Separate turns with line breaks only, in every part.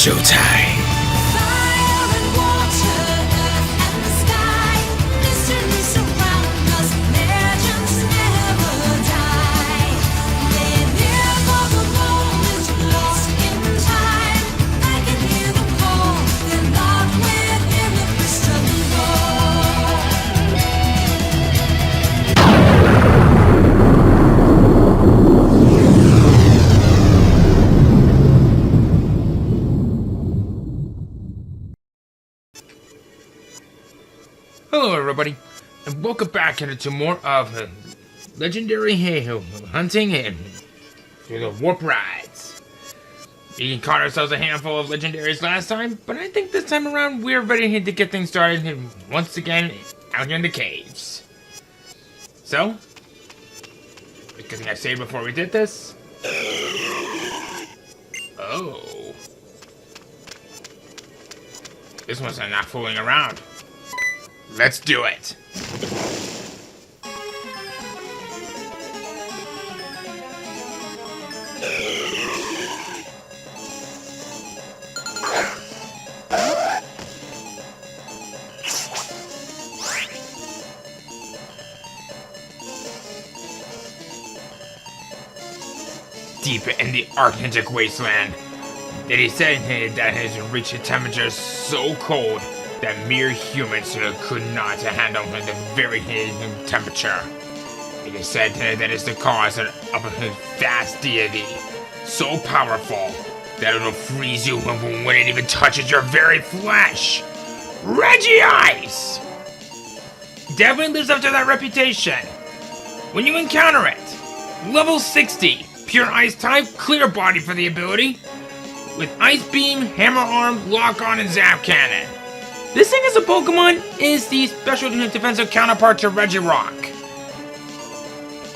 showtime.
Fire and water, earth and the sky, mystery surround us, legends never die. Live here for the moment, lost in time. I can hear them call, they're locked within the crystal ball.
Hello everybody, and welcome back to more of Legendary Hunting and the Warp Rides. We caught ourselves a handful of legendaries last time, but I think this time around we're ready to get things started once again out in the caves. So, because I saved before we did this. Oh. This one's not fooling around. Let's do it! Deep in the Arctic wasteland, that he said that has reached a temperature so cold that mere humans could not handle the very temperature. It is said that it's the cause of a vast deity, so powerful that it'll freeze you when it even touches your very flesh. Reggie Ice! Definitely lives up to that reputation. When you encounter it, level 60, pure ice type, clear body for the ability, with Ice Beam, Hammer Arm, Lock On, and Zap Cannon. This thing as a Pokemon is the special defensive counterpart to Regirock.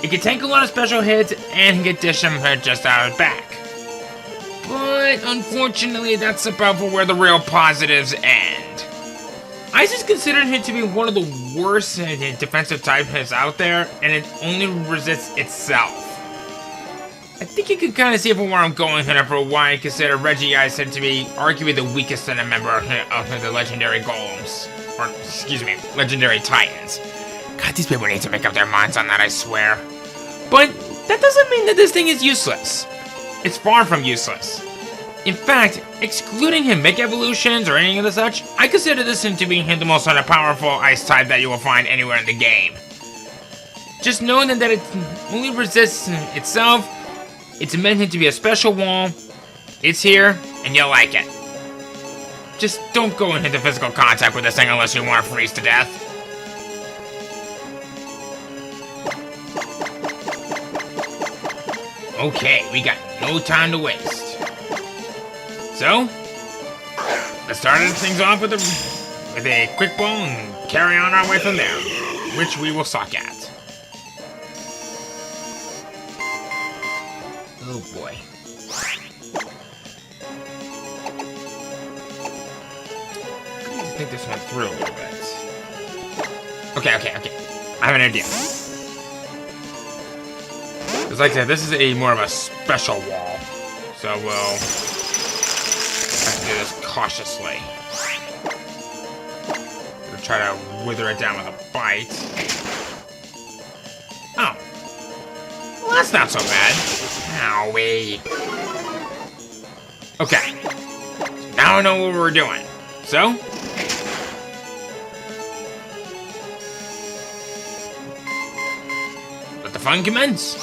It can tank a lot of special hits and can dish them just out of the back. But unfortunately, that's about where the real positives end. Ice is considered to be one of the worst defensive types out there, and it only resists itself. I think you can kind of see from where I'm going here for why I consider Reggie Ice to be arguably the weakest member of the legendary golems. Or, excuse me, legendary titans. God, these people need to make up their minds on that, I swear. But that doesn't mean that this thing is useless. It's far from useless. In fact, excluding him Mega Evolutions or anything of the such, I consider this to be the most powerful ice type that you will find anywhere in the game. Just knowing that it only resists itself, it's meant to be a special wall, it's here, and you'll like it. Just don't go into physical contact with this thing unless you want to freeze to death. Okay, we got no time to waste. So, let's start things off with a quick ball and carry on our way from there, which we will suck at. Oh boy. I think this went through a little bit. Okay. I have an idea. It's like I said, this is more of a special wall. So we'll have to do this cautiously. We'll try to wither it down with a bite. Oh. Well, that's not so bad. Owie. Okay. Now I know what we're doing. So? Let the fun commence.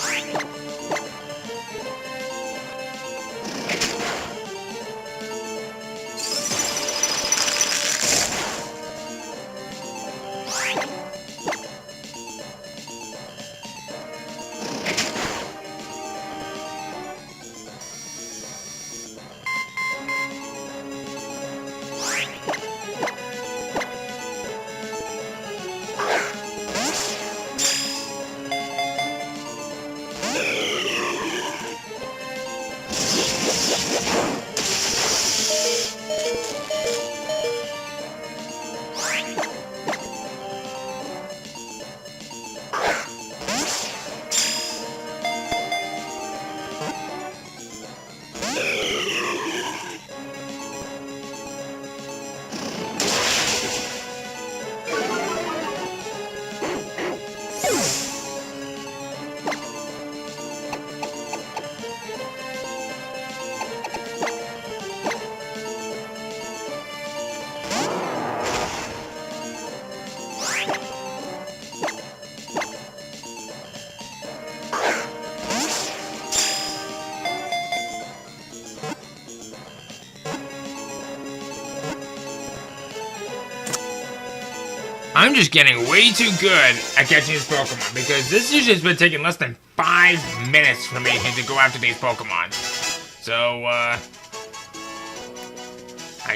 I'm just getting way too good at catching these Pokemon because this usually has been taking less than 5 minutes for me to go after these Pokemon. So, I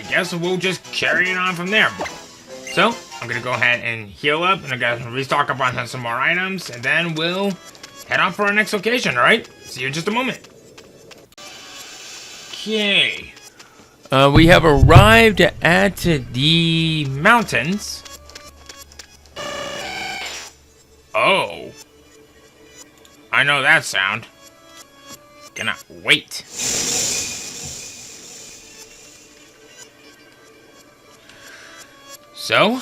guess we'll just carry it on from there. So, I'm gonna go ahead and heal up, and I'm gonna restock up on some more items, and then we'll head off for our next location, alright? See you in just a moment. Okay. We have arrived at the mountains. Oh. I know that sound. Cannot wait. So,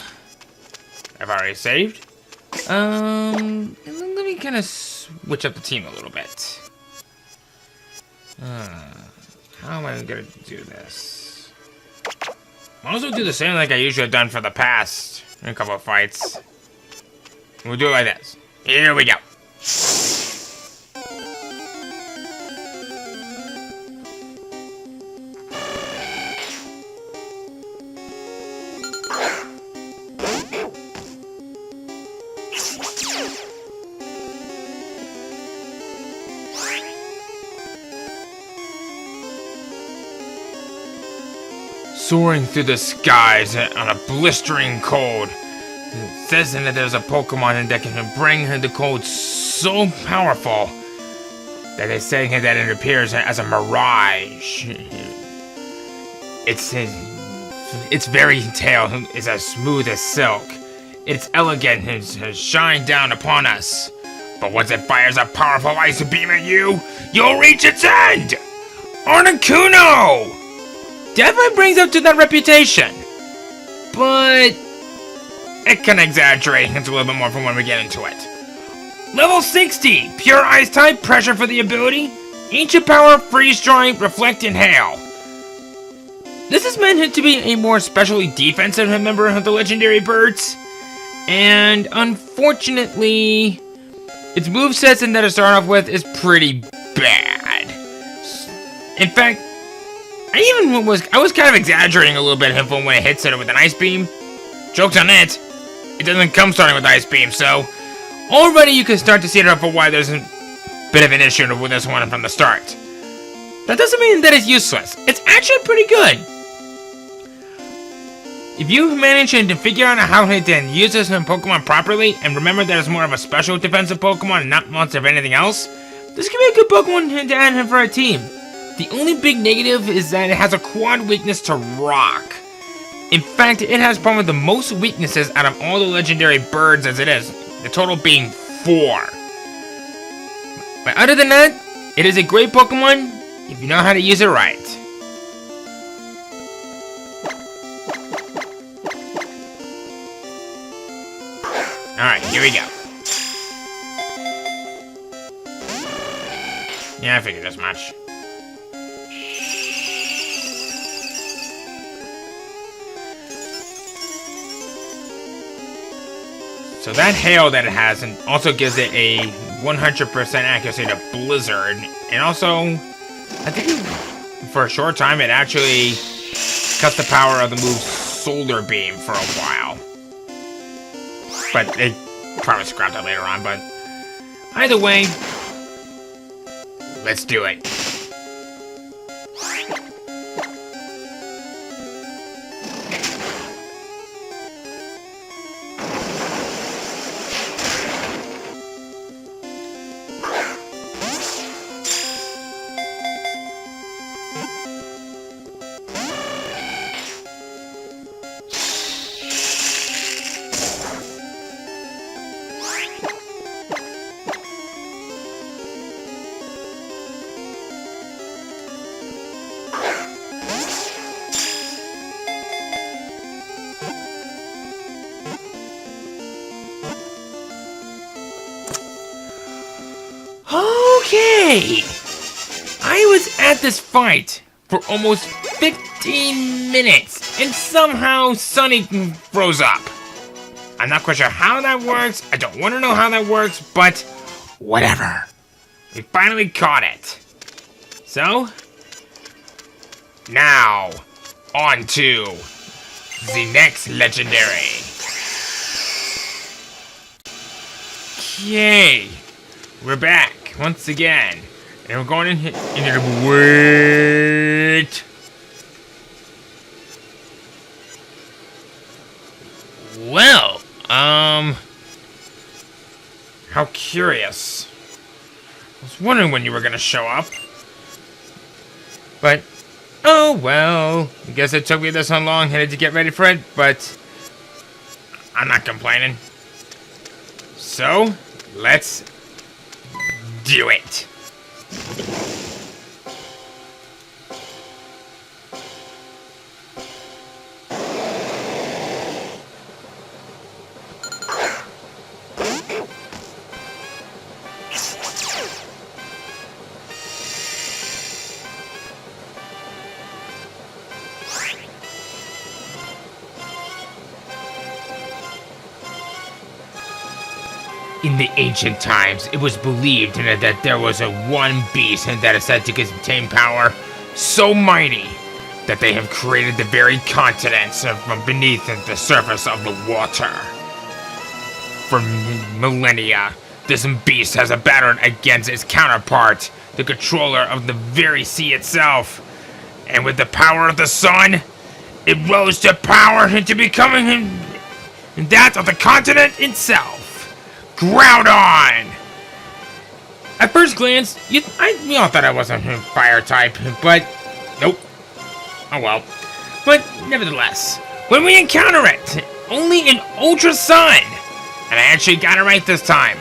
I've already saved. Let me kind of switch up the team a little bit. How am I gonna do this? I'll also do the same like I usually have done for the past in a couple of fights. We'll do it like this. Here we go. Soaring through the skies on a blistering cold. It says that there's a Pokemon that can bring the cold so powerful that they say that it appears as a mirage. Its very tail is as smooth as silk. It's elegant and shine down upon us. But once it fires a powerful ice beam at you, you'll reach its end! Arnicuno! Definitely brings up to that reputation, but it can exaggerate a little bit more from when we get into it. Level 60, pure ice type, pressure for the ability, ancient power, freeze dry, reflect, and hail. This is meant to be a more specially defensive member of the legendary birds, and unfortunately, its movesets that it started off with is pretty bad. In fact, I was kind of exaggerating a little bit when it hits it with an ice beam. Joke's on it. It doesn't come starting with ice beam, so already you can start to see it for why there's a bit of an issue with this one from the start. That doesn't mean that it's useless. It's actually pretty good. If you manage to figure out how to use this Pokemon properly, and remember that it's more of a special defensive Pokemon and not much of anything else, this can be a good Pokemon to add for a team. The only big negative is that it has a quad weakness to rock. In fact, it has probably the most weaknesses out of all the legendary birds as it is, the total being 4. But other than that, it is a great Pokemon if you know how to use it right. Alright, here we go. Yeah, I figured as much. So that hail that it has and also gives it a 100% accuracy to Blizzard. And also, I think for a short time it actually cuts the power of the move Solar Beam for a while. But they probably scrapped it later on, but either way, let's do it. Okay, I was at this fight for almost 15 minutes, and somehow Sunny froze up. I'm not quite sure how that works, I don't want to know how that works, but whatever. We finally caught it. So, now, on to the next legendary. Okay, we're back once again, and we're going into the wait. Well, how curious. I was wondering when you were gonna show up, but oh well. I guess it took me this long to get ready for it, but I'm not complaining. So, let's do it. In the ancient times, it was believed that there was a one beast that is said to contain power so mighty that they have created the very continents from beneath the surface of the water. For millennia, this beast has battled against its counterpart, the controller of the very sea itself. And with the power of the sun, it rose to power into becoming that of the continent itself. Groudon! At first glance, you all thought I was a fire type, but nope. Oh well. But nevertheless, when we encounter it, only in Ultra Sun, and I actually got it right this time.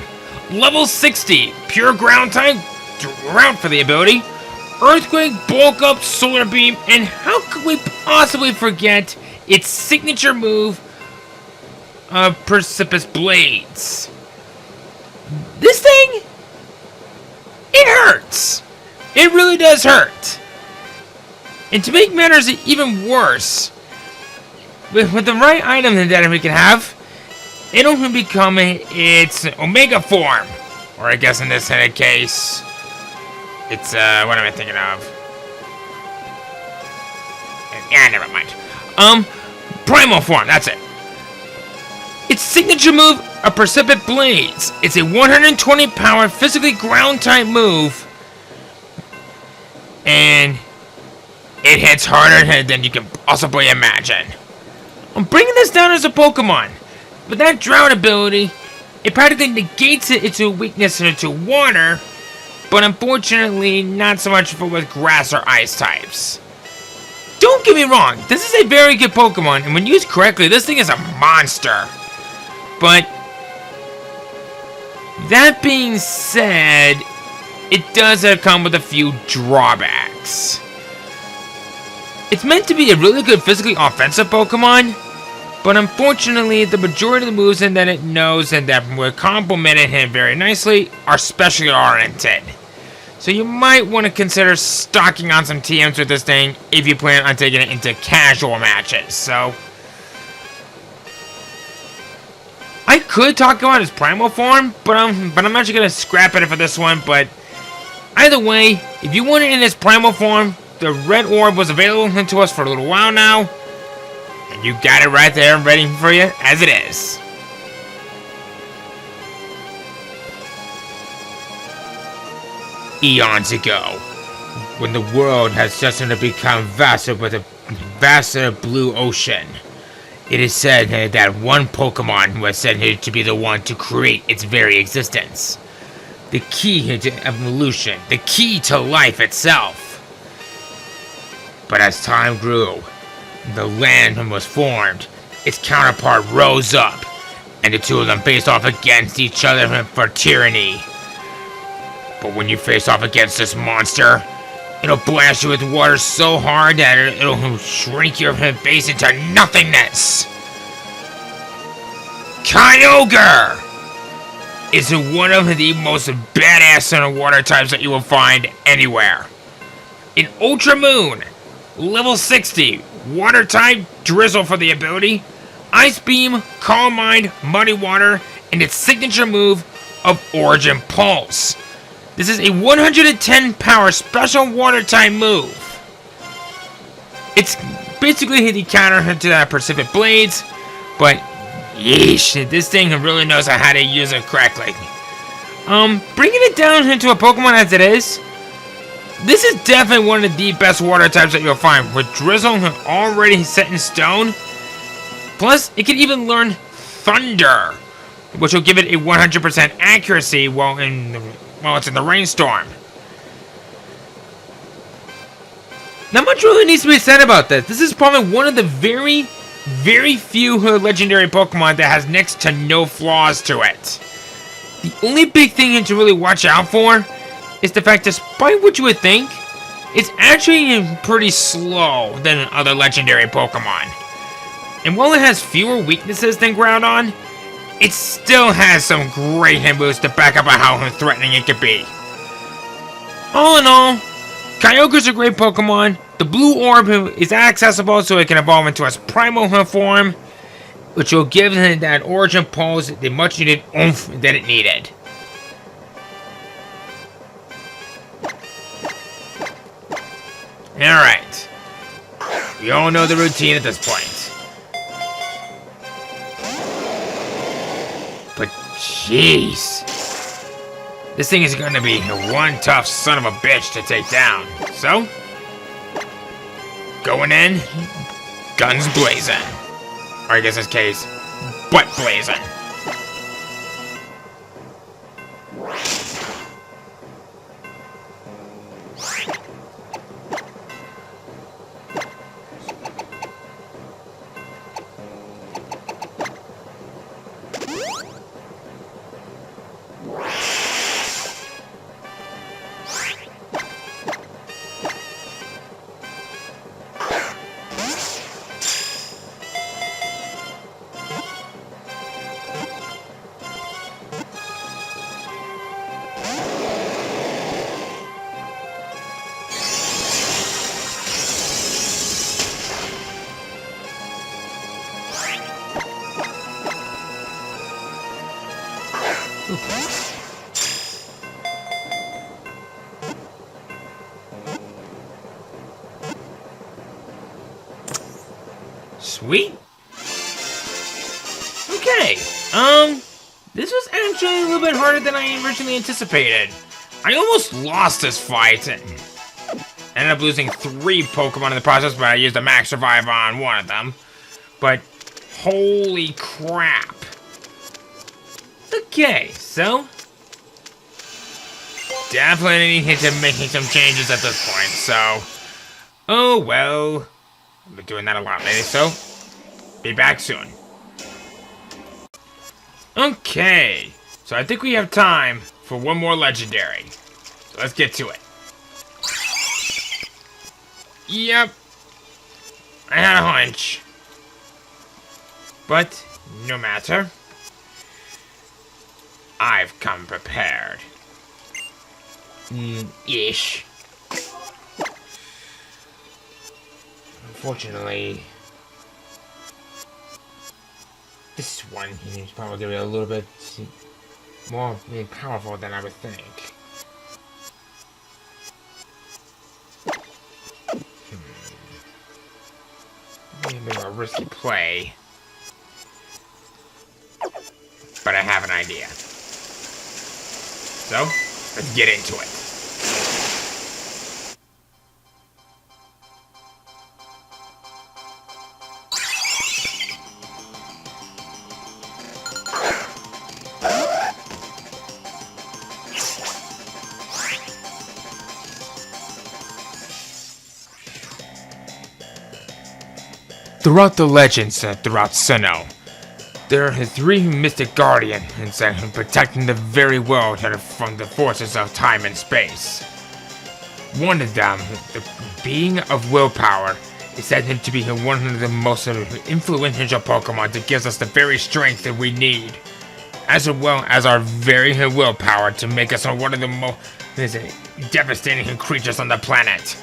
Level 60, pure ground type, drought for the ability, Earthquake, Bulk Up, Solar Beam, and how could we possibly forget its signature move of Precipitous Blades? This thing, it hurts. It really does hurt. And to make matters even worse, with the right item that we can have, it'll become its Omega form. Or I guess in this case, it's, what am I thinking of? Yeah, never mind. Primal form, that's it. Its signature move, a Precipitous Blades. It's a 120 power, physically ground type move. And it hits harder than you can possibly imagine. I'm bringing this down as a Pokemon. With that drought ability, it practically negates its weakness to water, but unfortunately not so much with grass or ice types. Don't get me wrong, this is a very good Pokemon, and when used correctly, this thing is a monster. But that being said, it does come with a few drawbacks. It's meant to be a really good physically offensive Pokemon, but unfortunately the majority of the moves that it knows and that will complement it very nicely are specially oriented. So you might want to consider stocking on some TMs with this thing if you plan on taking it into casual matches. So I could talk about his primal form, but I'm actually gonna scrap it for this one. But either way, if you want it in its primal form, the red orb was available to us for a little while now, and you got it right there ready for you as it is. Eons ago, when the world has just become vaster with a vaster blue ocean, it is said that one Pokemon was said to be the one to create its very existence. The key to evolution, the key to life itself. But as time grew, the land was formed, its counterpart rose up, and the two of them faced off against each other for tyranny. But when you face off against this monster, it'll blast you with water so hard that it'll shrink your face into nothingness. Kyogre is one of the most badass underwater types that you will find anywhere. In Ultra Moon, level 60, water type, Drizzle for the ability, Ice Beam, Calm Mind, Muddy Water, and its signature move of Origin Pulse. This is a 110 power special water type move. It's basically the counter to that Precipitous Blades, but yeesh, this thing really knows how to use it correctly. Bringing it down into a Pokemon as it is, this is definitely one of the best water types that you'll find, with Drizzle already set in stone. Plus, it can even learn Thunder, which will give it a 100% accuracy while it's in the rainstorm. Not much really needs to be said about this. This is probably one of the very few legendary Pokemon that has next to no flaws to it. The only big thing to really watch out for is the fact, despite what you would think, it's actually pretty slow than other legendary Pokemon. And while it has fewer weaknesses than Groudon, it still has some great hit moves to back up how threatening it could be. All in all, Kyogre's a great Pokemon. The blue orb is accessible so it can evolve into its primal form, which will give it that origin pose the much needed oomph that it needed. Alright. We all know the routine at this point. But jeez. This thing is gonna be one tough son of a bitch to take down. So, going in, guns blazing. Or I guess in this case, butt blazing. Sweet. Okay. This was actually a little bit harder than I originally anticipated. I almost lost this fight and ended up losing 3 Pokemon in the process, but I used a max revive on one of them. But holy crap. Okay, so definitely need to making some changes at this point, so oh well. I've been doing that a lot lately, so be back soon. Okay, so I think we have time for one more legendary. So let's get to it. Yep, I had a hunch. But no matter. I've come prepared. Ish. Unfortunately, this one is probably going to be a little bit more powerful than I would think. Maybe a bit of a risky play, but I have an idea. So, let's get into it. Throughout the legends throughout Sinnoh, there are 3 mystic guardians protecting the very world from the forces of time and space. One of them, the being of willpower, is said to be one of the most influential Pokemon that gives us the very strength that we need, as well as our very willpower to make us one of the most devastating creatures on the planet.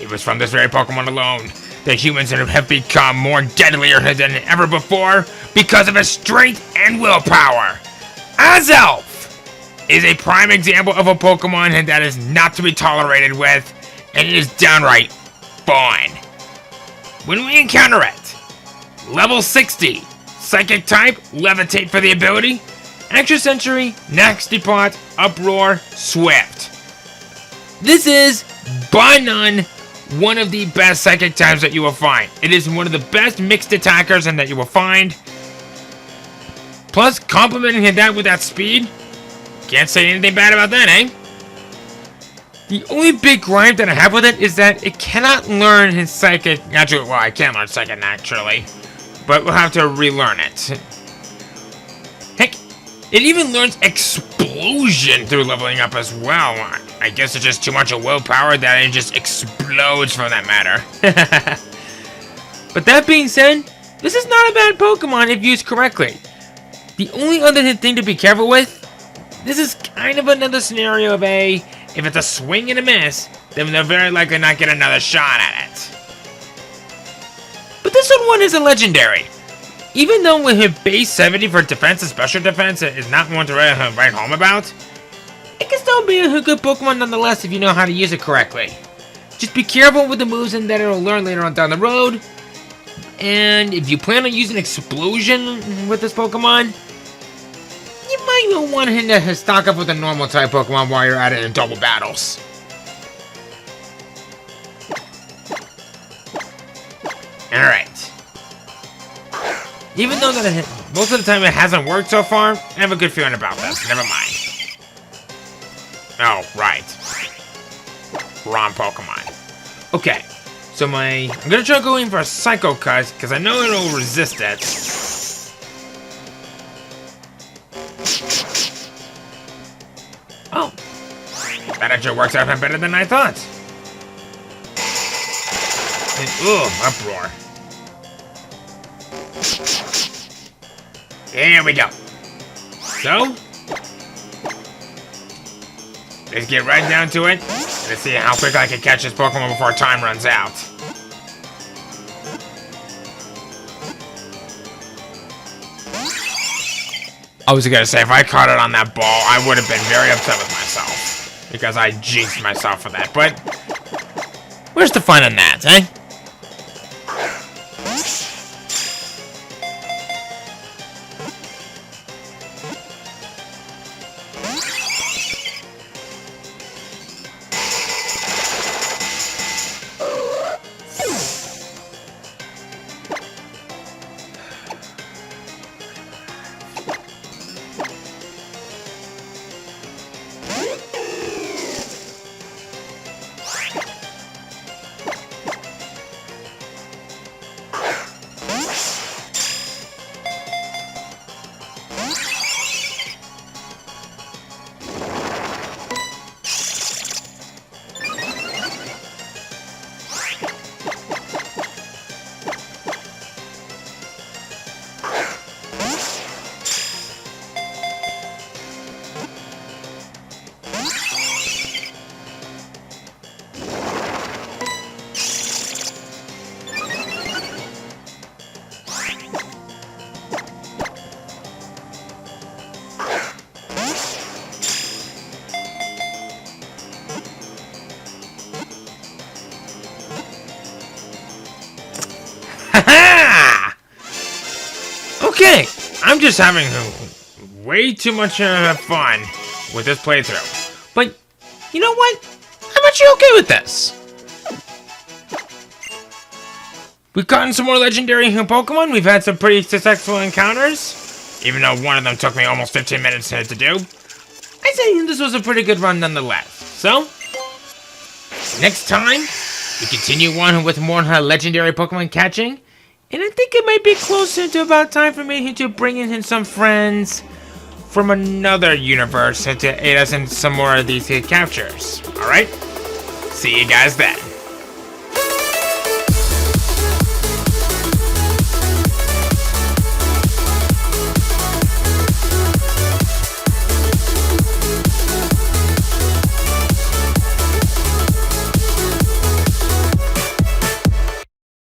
It was from this very Pokemon alone that humans have become more deadlier than ever before because of his strength and willpower. Azelf is a prime example of a Pokemon that is not to be tolerated with, and it is downright fun. When we encounter it, level 60, Psychic type, Levitate for the ability, Extra Sensory, Nasty Pot, Uproar, Swift. This is, by none, one of the best psychic types that you will find. It is one of the best mixed attackers and that you will find. Plus, complementing that with that speed, can't say anything bad about that, eh? The only big gripe that I have with it is that it cannot learn his psychic. Naturally, well, I can learn psychic naturally, but we'll have to relearn it. Heck, it even learns explosion through leveling up as well. I guess it's just too much of willpower that it just explodes for that matter. But that being said, this is not a bad Pokemon if used correctly. The only other thing to be careful with, this is kind of another scenario of if it's a swing and a miss, then they're very likely not get another shot at it. But this one is a legendary. Even though with his base 70 for defense and special defense is not one to write home about, it can still be a good Pokemon nonetheless if you know how to use it correctly. Just be careful with the moves and that it'll learn later on down the road. And if you plan on using Explosion with this Pokemon, you might want him to stock up with a normal type Pokemon while you're at it in double battles. Alright. Even though that most of the time it hasn't worked so far, I have a good feeling about this. Never mind. Oh, right. Wrong Pokemon. Okay. So I'm gonna try going for a Psycho Cut, because I know it'll resist it. Oh. That actually works out better than I thought. Uproar. Here we go. So, let's get right down to it. Let's see how quick I can catch this Pokemon before time runs out. I was gonna say, if I caught it on that ball, I would have been very upset with myself. Because I jinxed myself for that, but where's the fun in that, eh? Okay, I'm just having way too much fun with this playthrough. But, you know what? I'm actually okay with this. We've gotten some more legendary Pokemon. We've had some pretty successful encounters. Even though one of them took me almost 15 minutes to do. I'd say this was a pretty good run nonetheless. So, next time, we continue on with more legendary Pokemon catching. And I think it might be closer to about time for me to bring in some friends from another universe to aid us in some more of these captures. Alright? See you guys then.